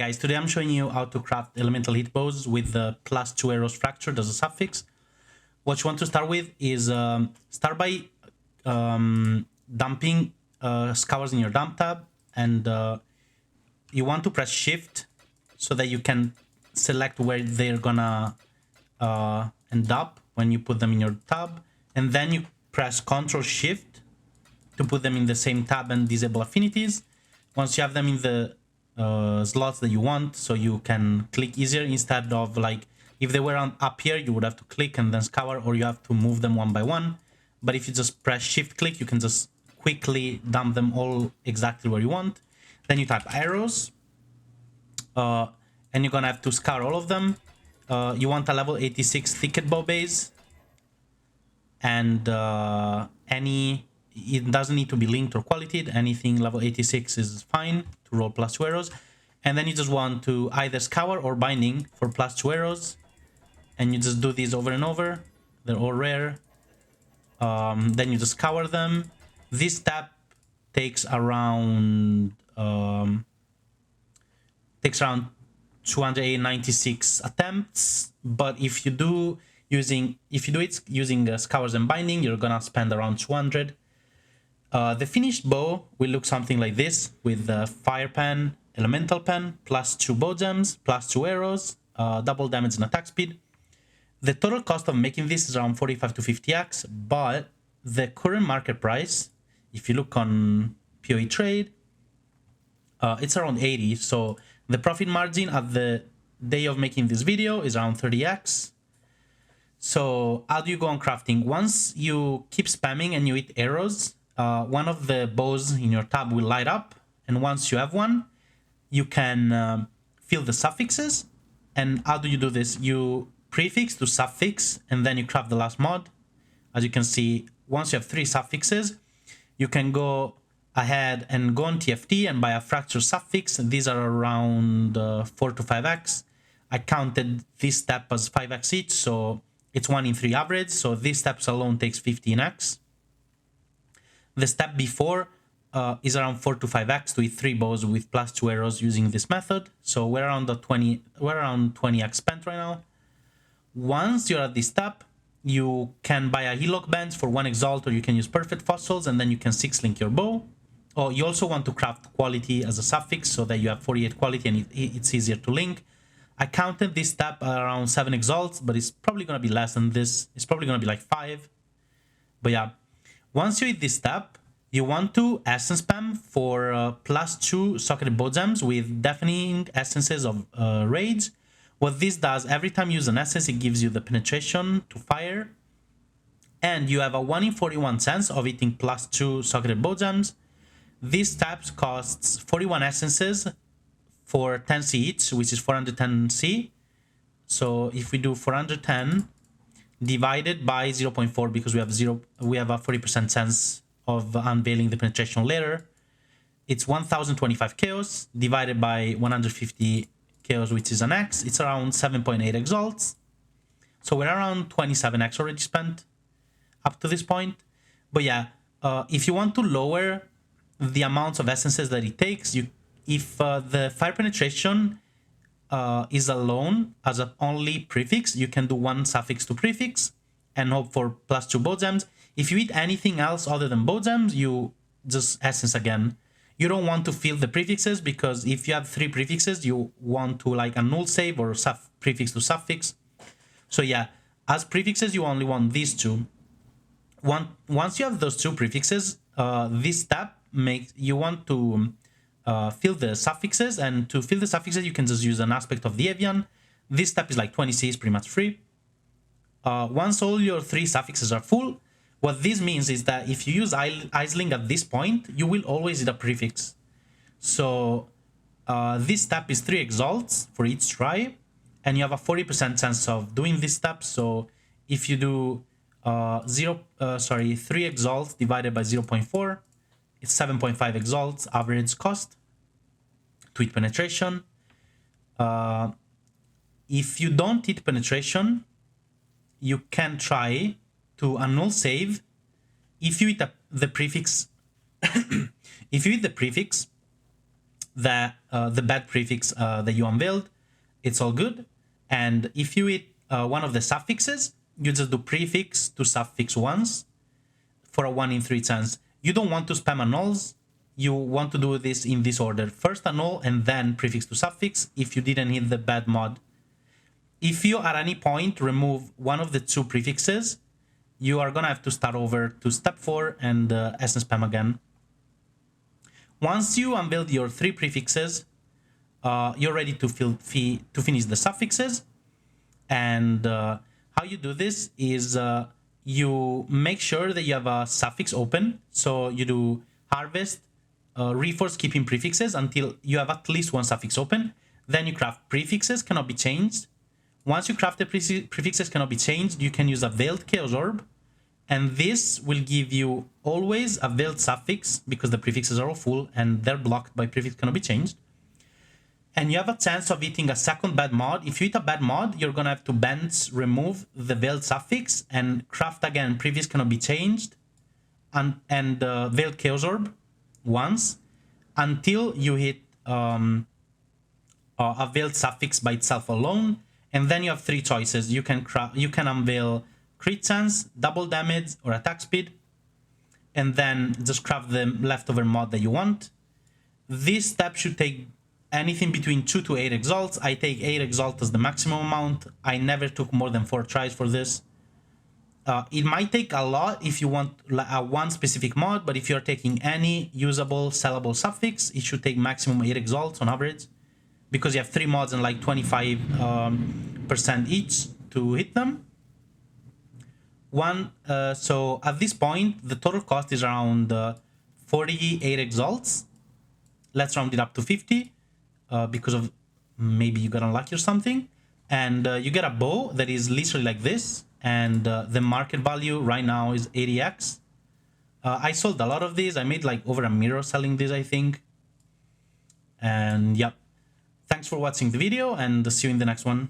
guys, today I'm showing you how to craft elemental hit bows with the +2 arrows fractured as a suffix. What you want to start with is start by dumping scours in your dump tab, and you want to press shift so that you can select where they're gonna end up when you put them in your tab, and then you press Ctrl Shift to put them in the same tab and disable affinities. Once you have them in the slots that you want, so you can click easier instead of, like, if they were up here you would have to click and then scour, or you have to move them one by one. But if you just press shift click, you can just quickly dump them all exactly where you want. Then you type arrows, and you're gonna have to scour all of them. You want a level 86 thicket bow base, and it doesn't need to be linked or qualityed. Anything level 86 is fine to roll +2 arrows. And then you just want to either scour or binding for +2 arrows, and you just do these over and over. They're all rare. Then you just scour them. This step takes around 296 attempts, but if you do it using scours and binding, you're gonna spend around 200. The finished bow will look something like this, with the fire pen, elemental pen, +2 bow gems, +2 arrows, double damage and attack speed. The total cost of making this is around 45 to 50x, but the current market price, if you look on PoE trade, it's around 80. So the profit margin at the day of making this video is around 30x. So how do you go on crafting? Once you keep spamming and you hit arrows, one of the bows in your tab will light up, and once you have one, you can fill the suffixes. And how do you do this? You prefix to suffix, and then you craft the last mod. As you can see, once you have 3 suffixes, you can go ahead and go on TFT and buy a fracture suffix. These are around 4 to 5x. I counted this step as 5x each, so it's 1 in 3 average. So these steps alone takes 15x. The step before is around 4 to 5x to hit 3 bows with +2 arrows using this method. So we're around 20x spent right now. Once you're at this step, you can buy a Heloc bench for 1 exalt, or you can use perfect fossils, and then you can 6-link your bow. Or you also want to craft quality as a suffix so that you have 48 quality and it's easier to link. I counted this step around 7 exalts, but it's probably going to be less than this. It's probably going to be like 5. But yeah, once you hit this step, you want to essence spam for +2 socketed bow gems with deafening essences of rage. What this does, every time you use an essence, it gives you the penetration to fire, and you have a 1 in 41 chance of hitting +2 socketed bow gems. This step costs 41 essences for 10c each, which is 410c. So if we do 410 divided by 0.4, because we have a 40% chance of unveiling the penetration later, it's 1025 chaos divided by 150 chaos, which is an x. It's around 7.8 exalts. So we're around 27x already spent up to this point. But yeah, if you want to lower the amounts of essences that it takes, if the fire penetration is alone as an only prefix, you can do 1 suffix to prefix and hope for +2 bow gems. If you hit anything else other than bow gems, you just essence again. You don't want to fill the prefixes, because if you have 3 prefixes, you want to, like, a null save or prefix to suffix. So yeah, as prefixes, you only want these 2. Once you have those 2 prefixes, this step you want to fill the suffixes, and to fill the suffixes, you can just use an aspect of the Avian. This step is like 20c, is pretty much free. Once all your 3 suffixes are full, what this means is that if you use Isling at this point, you will always hit a prefix. So this step is 3 exalts for each try, and you have a 40% chance of doing this step. So if you do 3 exalts divided by 0.4, it's 7.5 exalts average cost to hit penetration. If you don't hit penetration, you can try to annul save. If you hit the prefix, if you hit the prefix, the bad prefix that you unveiled, it's all good. And if you hit one of the suffixes, you just do prefix to suffix once for a 1 in 3 chance. You don't want to spam annuls. You want to do this in this order. First annul and then prefix to suffix if you didn't hit the bad mod. If you at any point remove one of the two prefixes, you are gonna have to start over to step 4 and essence spam again. Once you unveiled your 3 prefixes, you're ready to finish the suffixes. And how you do this is you make sure that you have a suffix open. So you do harvest, reforce keeping prefixes until you have at least one suffix open. Then you craft prefixes, cannot be changed. Once you craft the prefixes cannot be changed, you can use a veiled chaos orb. And this will give you always a veiled suffix because the prefixes are all full and they're blocked by prefix cannot be changed. And you have a chance of hitting a second bad mod. If you hit a bad mod, you're gonna have to bench, remove the veiled suffix and craft again prefix cannot be changed and veiled chaos orb once until you hit a veiled suffix by itself alone. And then you have 3 choices. You can unveil crit chance, double damage, or attack speed, and then just craft the leftover mod that you want. This step should take anything between 2 to 8 exalts. I take 8 exalts as the maximum amount. I never took more than 4 tries for this. It might take a lot if you want one specific mod, but if you're taking any usable, sellable suffix, it should take maximum 8 exalts on average, because you have 3 mods and like 25% each to hit them. So at this point, the total cost is around 48 exalts. Let's round it up to 50 because of maybe you got unlucky or something. And you get a bow that is literally like this. And the market value right now is 80x. I sold a lot of these. I made like over $1 million selling these, I think. And yep. Thanks for watching the video and see you in the next one.